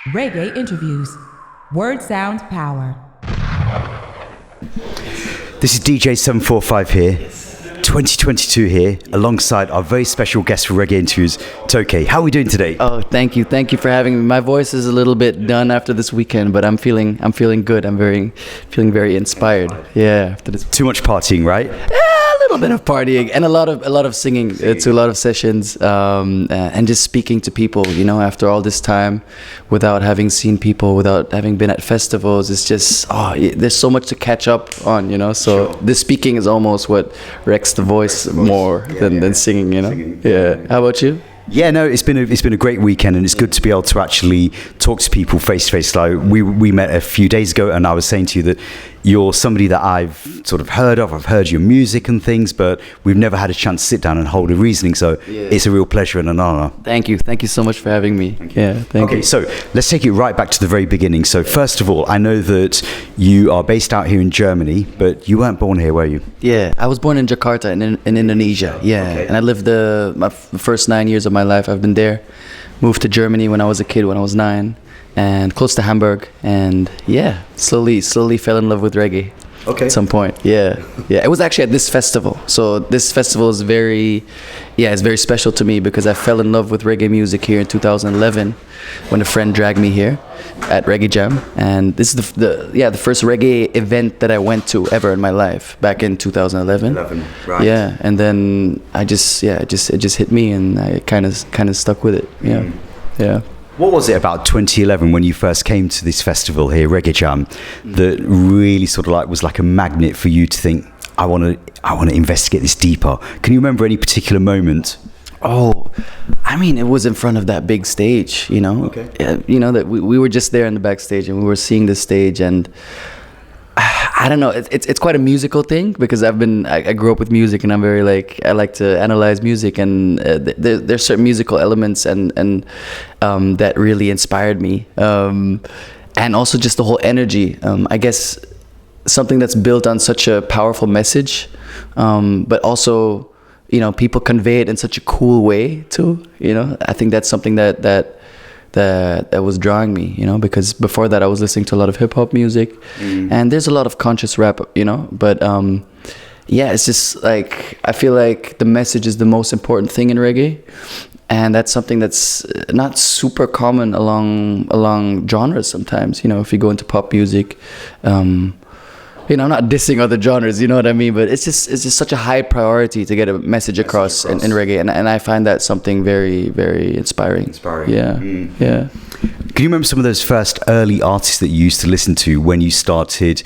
Reggae Interviews. Word Sound Power. This is DJ 745 here, 2022 here, alongside our very special guest for Reggae Interviews, Tóke. How are we doing today? Oh, thank you for having me. My voice is a little bit done after this weekend, but I'm feeling good. I'm feeling very inspired. Yeah, after this. Too much partying, right? A little bit of partying and a lot of singing. It's a lot of sessions and just speaking to people. You know, after all this time, without having seen people, without having been at festivals, it's just there's so much to catch up on. You know, so this speaking is almost what wrecks the voice more than singing. You know, yeah. How about you? Yeah, no, it's been a great weekend, and it's good to be able to actually talk to people face to face. Like we met a few days ago, and I was saying to you that you're somebody that I've sort of heard of. I've heard your music and things, but we've never had a chance to sit down and hold a reasoning. So it's a real pleasure and an honor. Thank you so much for having me. Thank you. Okay, so let's take it right back to the very beginning. So first of all, I know that you are based out here in Germany, but you weren't born here, were you? Yeah, I was born in Jakarta in Indonesia. Yeah, and I lived the first 9 years of my life. I've been there. Moved to Germany when I was a kid, when I was 9. And close to Hamburg, and slowly fell in love with reggae. Okay. At some point, yeah. It was actually at this festival. So this festival is it's very special to me because I fell in love with reggae music here in 2011 when a friend dragged me here at Reggae Jam, and this is the first reggae event that I went to ever in my life back in 2011. Right. Yeah, and then it just hit me, and I kind of stuck with it. Yeah, yeah. What was it about 2011 when you first came to this festival here, Reggae Jam, that really sort of was like a magnet for you to think, I want to investigate this deeper? Can you remember any particular moment? Oh, I mean, it was in front of that big stage, you know. Okay. You know that we were just there in the backstage, and we were seeing the stage, and I don't know. It's quite a musical thing because I grew up with music, and I'm very I like to analyze music, and there's certain musical elements and that really inspired me, and also just the whole energy. I guess something that's built on such a powerful message, but also people convey it in such a cool way too. I think that's something that was drawing me, because before that I was listening to a lot of hip hop music, and there's a lot of conscious rap, but it's just I feel like the message is the most important thing in reggae, and that's something that's not super common along genres sometimes. If you go into pop music, I'm not dissing other genres, you know what I mean? But it's just such a high priority to get a message across. In reggae, and I find that something very, very inspiring. Yeah, yeah. Can you remember some of those first early artists that you used to listen to when you started,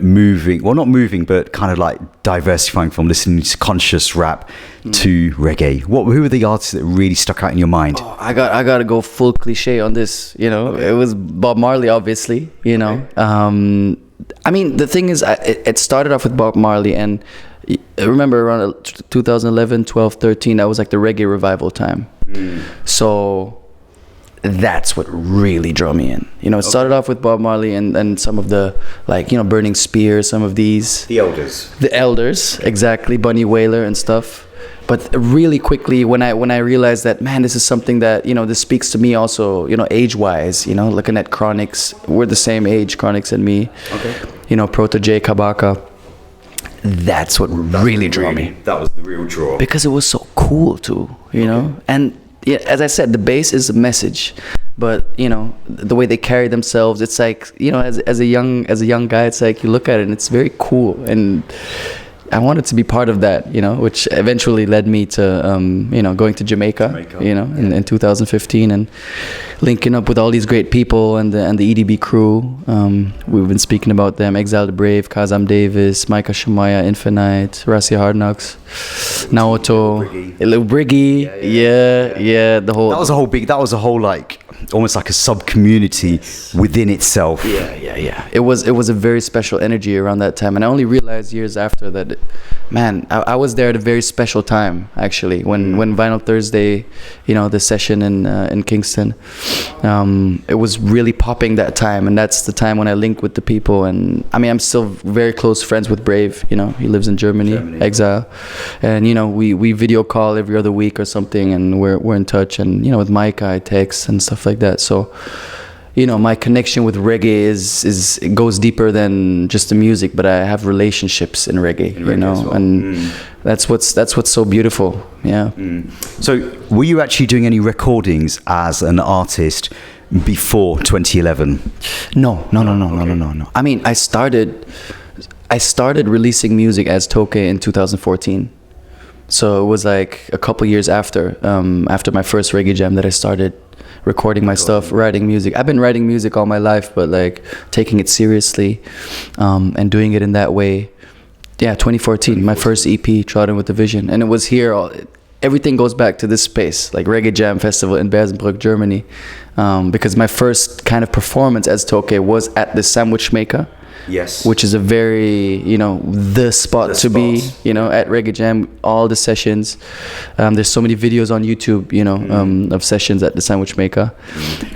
moving? Well, not moving, but kind of like diversifying from listening to conscious rap to reggae. Who were the artists that really stuck out in your mind? Oh, I got to go full cliche on this. Okay. It was Bob Marley, obviously. Okay. I mean, the thing is, it started off with Bob Marley, and I remember around 2011, 12, 13, that was like the reggae revival time. So that's what really drew me in. It started off with Bob Marley and some of the, Burning Spear, some of these. The Elders. The Elders, exactly, Bunny Wailer and stuff. But really quickly, when I realized that, man, this is something that, this speaks to me also, age-wise, looking at Chronix, we're the same age, Chronix and me. Okay. Proto J, Kabaka. That's what really drew me. That was the real draw. Because it was so cool too, know? And yeah, as I said, the bass is a message. But, the way they carry themselves, it's like, as a young guy, it's like you look at it and it's very cool. And I wanted to be part of that, which eventually led me to, going to Jamaica. In 2015, and linking up with all these great people and the E.D.B crew. We've been speaking about them: Exile the Brave, Kazam Davis, Micah Shemaya, Infinite, Rassi Hard Knocks, Naoto, Little Briggy. Yeah. The whole. That was a whole almost like a sub community within itself. Yeah. It was a very special energy around that time, and I only realized years after that, man, I was there at a very special time actually when Vinyl Thursday, the session in Kingston, it was really popping that time, and that's the time when I linked with the people. And I mean, I'm still very close friends with Brave. He lives in Germany. Exile, and we video call every other week or something, and we're in touch, and with Micah, Tkes and stuff like that. So you know, my connection with reggae is it goes deeper than just the music, but I have relationships in reggae, you know, well. and that's what's so beautiful. Yeah. So, were you actually doing any recordings as an artist before 2011? No. I mean, I started releasing music as Tóke in 2014. So it was like a couple years after my first reggae jam that I started recording my stuff, writing music. I've been writing music all my life, but like taking it seriously and doing it in that way. Yeah, 2014, my first EP, Trotting with the Vision. And it was here, everything goes back to this space, like Reggae Jam Festival in Bersenbrück, Germany. Because my first kind of performance as Tóke was at the Sandwich Maker. Yes. Which is a very, you know, the spot to be, you know, at Reggae Jam, all the sessions. There's so many videos on YouTube, you know, of sessions at the Sandwich Maker.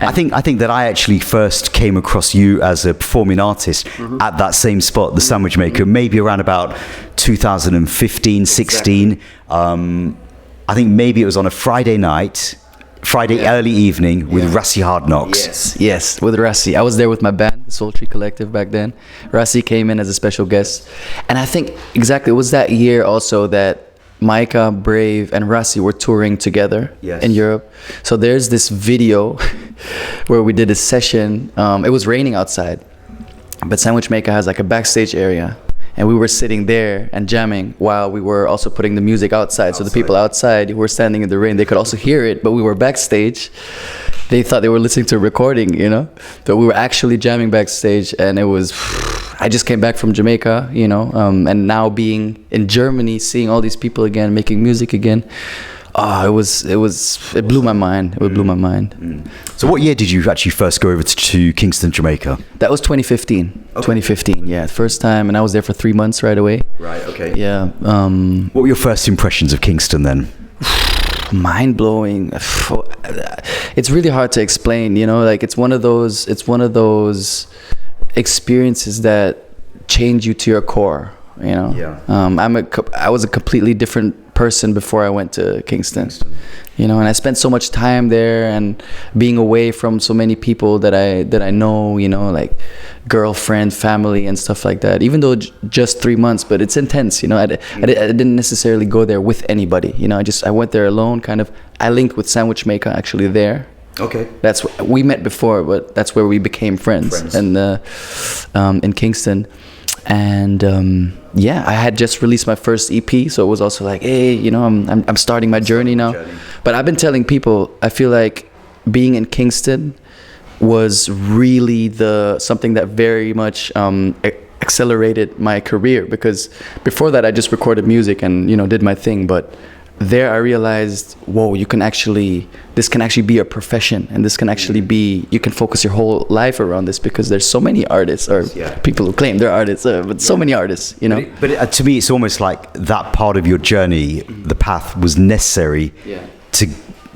I think that I actually first came across you as a performing artist at that same spot, the Sandwich Maker, maybe around about 2015, 16. I think maybe it was on a Friday night. Early evening with Rassi Hard Knocks. Yes, with Rassi. I was there with my band, the Soul Tree Collective back then. Rassi came in as a special guest. And I think exactly, it was that year also that Micah, Brave, and Rassi were touring together in Europe. So there's this video where we did a session. It was raining outside, but Sandwich Maker has like a backstage area. And we were sitting there and jamming while we were also putting the music outside. So the people outside who were standing in the rain, they could also hear it, but we were backstage. They thought they were listening to a recording, you know? But we were actually jamming backstage, and it was... I just came back from Jamaica, you know, and now being in Germany, seeing all these people again, making music again. It blew my mind. It blew my mind. So what year did you actually first go over to Kingston, Jamaica? That was 2015. Okay. 2015, yeah. First time, and I was there for 3 months right away. Right, okay. Yeah. What were your first impressions of Kingston then? Mind-blowing. It's really hard to explain, you know, like it's one of those experiences that change you to your core, you know. Yeah. I was a completely different person before I went to Kingston, you know, and I spent so much time there and being away from so many people that I know, you know, like girlfriend, family, and stuff like that. Even though just 3 months, but it's intense, you know. I didn't necessarily go there with anybody, you know. I went there alone, kind of. I linked with Sandwich Maker actually there. Okay. That's we met before, but that's where we became friends. And in Kingston. And yeah, I had just released my first EP, so it was also like, hey, you know, I'm starting my journey now. But I've been telling people, I feel like being in Kingston was really something that very much accelerated my career, because before that I just recorded music and, you know, did my thing. But there I realized, whoa, this can actually be a profession, and this can actually be, you can focus your whole life around this, because there's so many artists, or people who claim they're artists, but so many artists, you know. But to me, it's almost like that part of your journey, the path was necessary to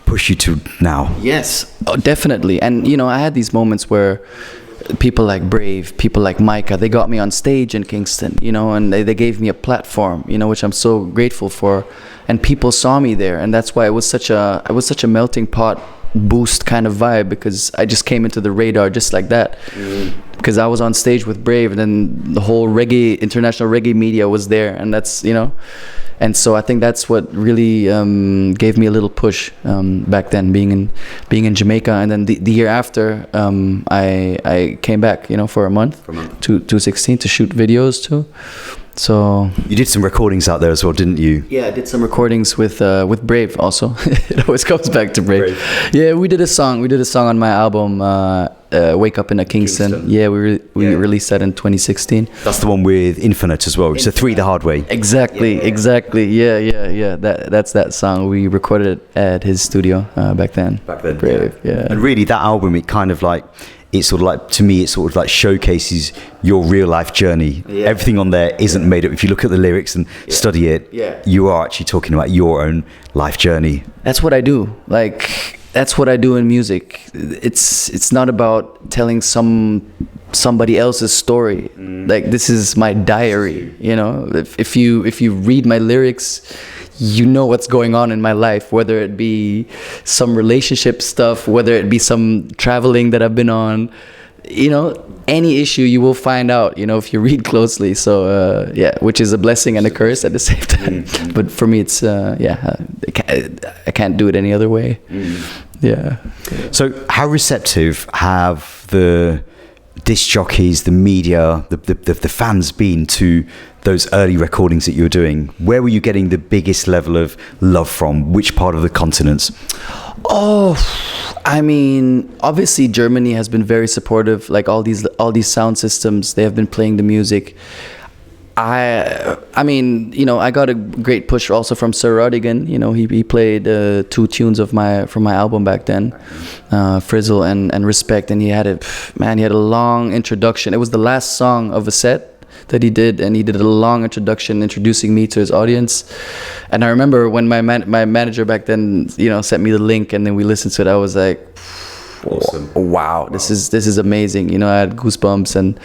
push you to now. Yes, definitely. And, you know, I had these moments where people like Brave, people like Micah, they got me on stage in Kingston, you know, and they gave me a platform, you know, which I'm so grateful for. And people saw me there, and that's why it was such a melting pot boost kind of vibe, because I just came into the radar just like that. Because I was on stage with Brave, and then the whole international reggae media was there, and that's, you know. And so I think that's what really gave me a little push back then, being in Jamaica. And then the year after, I came back, you know, for a month to 2016 to shoot videos too. So you did some recordings out there as well, didn't you? Yeah, I did some recordings with Brave also. It always comes back to Brave. Yeah, we did a song on my album Wake Up in a Kingston. Yeah, we released that in 2016. That's the one with Infinite as well, which is a 3 the hard way. Exactly. Yeah. That's that song. We recorded it at his studio back then. Brave. Yeah. And really, that album, it kind of like, it's sort of like, to me, it sort of like showcases your real life journey. Yeah. Everything on there isn't made up. If you look at the lyrics and study it, you are actually talking about your own life journey. That's what I do. Like, that's what I do in music. It's not about telling somebody else's story. Like, this is my diary, you know. If you read my lyrics, you know what's going on in my life, whether it be some relationship stuff, whether it be some traveling that I've been on, you know, any issue you will find out, you know, if you read closely. So yeah, which is a blessing and a curse at the same time. But for me, it's I can't do it any other way. Yeah. So how receptive have the disc jockeys, the media, the fans been to those early recordings that you were doing? Where were you getting the biggest level of love from? Which part of the continent? Oh, I mean, obviously Germany has been very supportive. Like all these sound systems, they have been playing the music. I mean, you know, I got a great push also from Sir Rodigan. You know, he played 2 tunes from my album back then, Frizzle and Respect, and he had a long introduction. It was the last song of a set that he did, and he did a long introduction introducing me to his audience. And I remember when my manager back then, you know, sent me the link, and then we listened to it. I was like, awesome. Wow, this is amazing. You know, I had goosebumps, and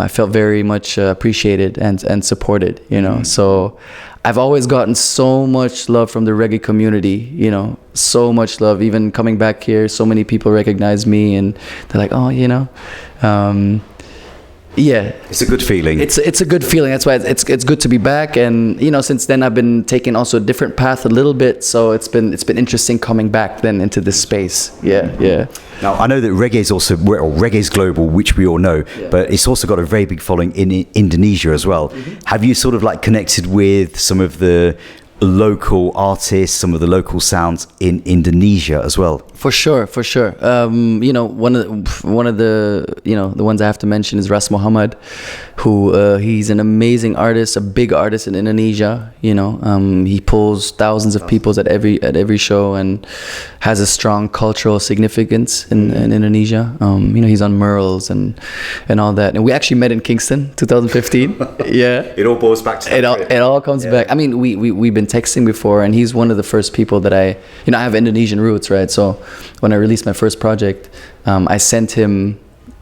I felt very much appreciated and supported, you know. So I've always gotten so much love from the reggae community, you know, so much love. Even coming back here, so many people recognize me, and they're like, oh, you know, yeah, it's a good feeling. It's a good feeling. That's why it's good to be back. And you know, since then I've been taking also a different path a little bit. So it's been interesting coming back then into this space. Yeah. Now I know that reggae is also reggae's global, which we all know, but it's also got a very big following in Indonesia as well. Have you sort of like connected with some of the local artists, some of the local sounds in Indonesia as well? For sure. You know, one of the you know, the ones I have to mention is Ras Muhammad, who he's an amazing artist, a big artist in Indonesia. You know, he pulls thousands of people at every show and has a strong cultural significance in Indonesia. You know, he's on murals and all that. And we actually met in Kingston, 2015. Yeah, it all boils back to it all comes back. I mean, we've been texting before, and he's one of the first people that I have Indonesian roots, right? So when I released my first project, I sent him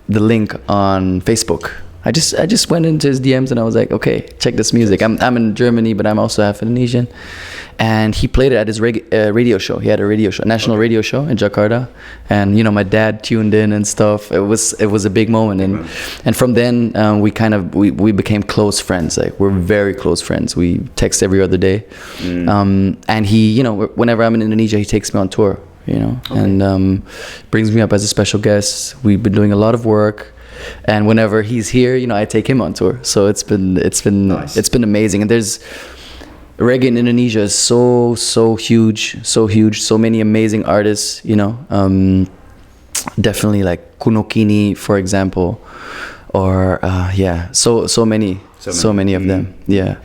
the link on Facebook. I just went into his DMs and I was like, okay, check this music. I'm in Germany, but I'm also half Indonesian. And he played it at his radio show. He had a radio show, a national radio show in Jakarta. And you know, my dad tuned in and stuff. It was a big moment. And from then we became close friends. Like, we're very close friends. We text every other day. And he, you know, whenever I'm in Indonesia, he takes me on tour. You know, and brings me up as a special guest. We've been doing a lot of work, and whenever he's here, you know, I take him on tour. So it's been nice. It's been amazing. And there's reggae in Indonesia is so huge, so many amazing artists. You know, definitely like Kuno Kini, for example, or so many of them. Yeah.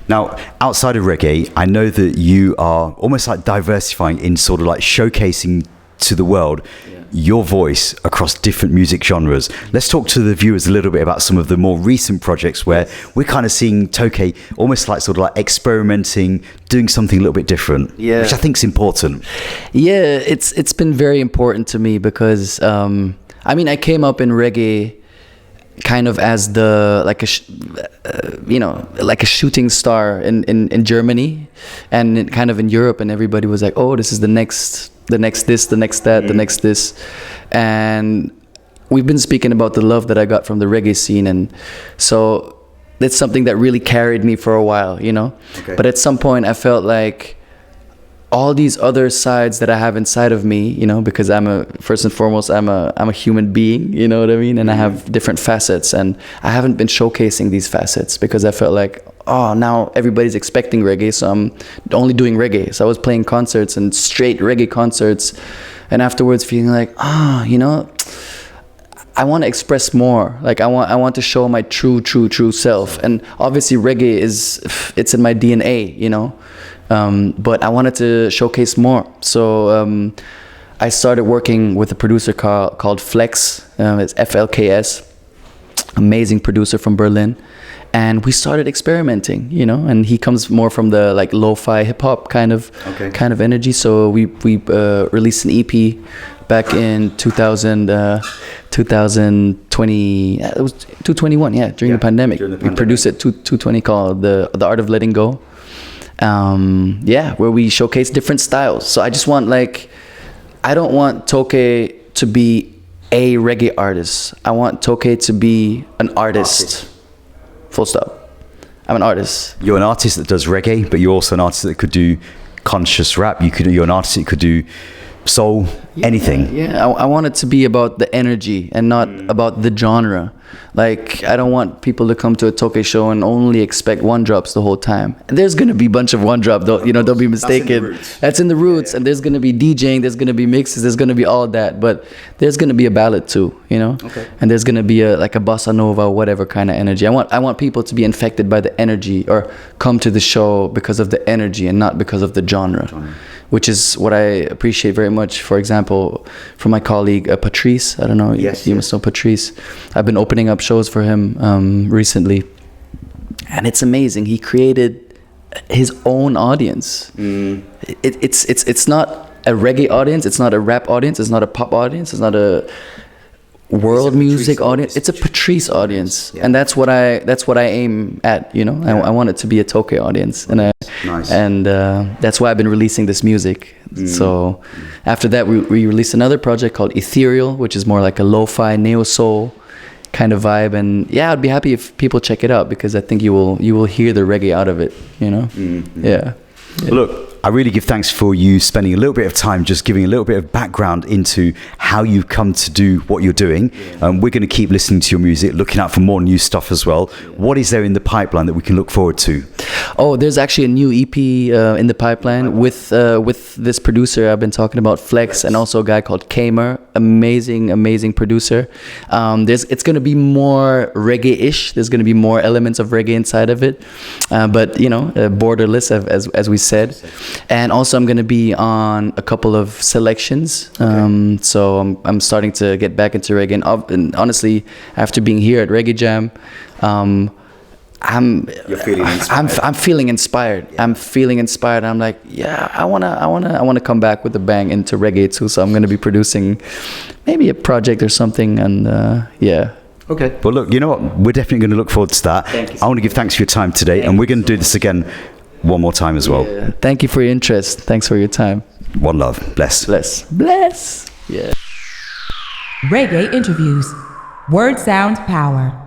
Now, outside of reggae, I know that you are almost like diversifying in sort of like showcasing to the world your voice across different music genres. Let's talk to the viewers a little bit about some of the more recent projects where we're kind of seeing Tóke almost like sort of like experimenting, doing something a little bit different, which I think is important. Yeah, it's been very important to me because, I mean, I came up in reggae kind of as like a shooting star in Germany and kind of in Europe, and everybody was like, oh, this is the next this, the next that, the next this. And we've been speaking about the love that I got from the reggae scene, and so that's something that really carried me for a while, you know. But at some point I felt like all these other sides that I have inside of me, you know, because first and foremost, I'm a human being, you know what I mean? And I have different facets, and I haven't been showcasing these facets because I felt like, oh, now everybody's expecting reggae, so I'm only doing reggae. So I was playing concerts and straight reggae concerts, and afterwards feeling like, you know, I want to express more. Like I want to show my true self. And obviously reggae it's in my DNA, you know. But I wanted to showcase more. So I started working with a producer called Flex. It's FLKS, amazing producer from Berlin. And we started experimenting, you know, and he comes more from the like lo-fi hip hop kind of energy. So we released an EP back in 2020. It was 2021, during the pandemic. We produced it 220 called the Art of Letting Go. where we showcase different styles. So I just want I don't want Tóke to be a reggae artist. I want Tóke to be an artist. Full stop. I'm an artist. You're an artist that does reggae, but you're also an artist that could do conscious rap. You're an artist that could do soul, anything. Yeah, I want it to be about the energy and not about the genre. I don't want people to come to a Tóke show and only expect one drops the whole time. There's gonna be a bunch of one drop, though. Don't be mistaken. That's in the roots, and there's gonna be DJing, there's gonna be mixes, there's gonna be all that. But there's gonna be a ballad too, Okay. And there's gonna be a bossa nova, whatever kind of energy. I want people to be infected by the energy or come to the show because of the energy and not because of the genre. Which is what I appreciate very much. For example, from my colleague Patrice. I don't know, you must know Patrice. I've been opening up shows for him recently, and it's amazing. He created his own audience. It's not a reggae audience. It's not a rap audience. It's not a pop audience. It's not a world music audience. It's a Patrice audience, and that's what I aim at. I want it to be a Tóke audience, and that's why I've been releasing this music. So after that, we released another project called Ethereal, which is more like a lo-fi neo soul kind of vibe. And I'd be happy if people check it out, because I think you will hear the reggae out of it. Yeah. Look, I really give thanks for you spending a little bit of time just giving a little bit of background into how you've come to do what you're doing. We're going to keep listening to your music, looking out for more new stuff as well. What is there in the pipeline that we can look forward to? Oh, there's actually a new EP in the pipeline with this producer I've been talking about, Flex, and also a guy called Kamer. Amazing producer. It's going to be more reggae-ish. There's going to be more elements of reggae inside of it, but borderless, as we said. And also I'm going to be on a couple of selections. So I'm starting to get back into reggae. And honestly, after being here at Reggae Jam, I'm feeling inspired. I'm feeling inspired. I'm like, I wanna come back with a bang into reggae too. So I'm gonna be producing maybe a project or something. And Okay. Well, look, you know what? We're definitely going to look forward to that. I want to give thanks for your time today, and we're going to do this again one more time as well. Thank you for your interest. Thanks for your time. One love. Bless. Bless. Yeah. Reggae Interviews. Word Sound Power.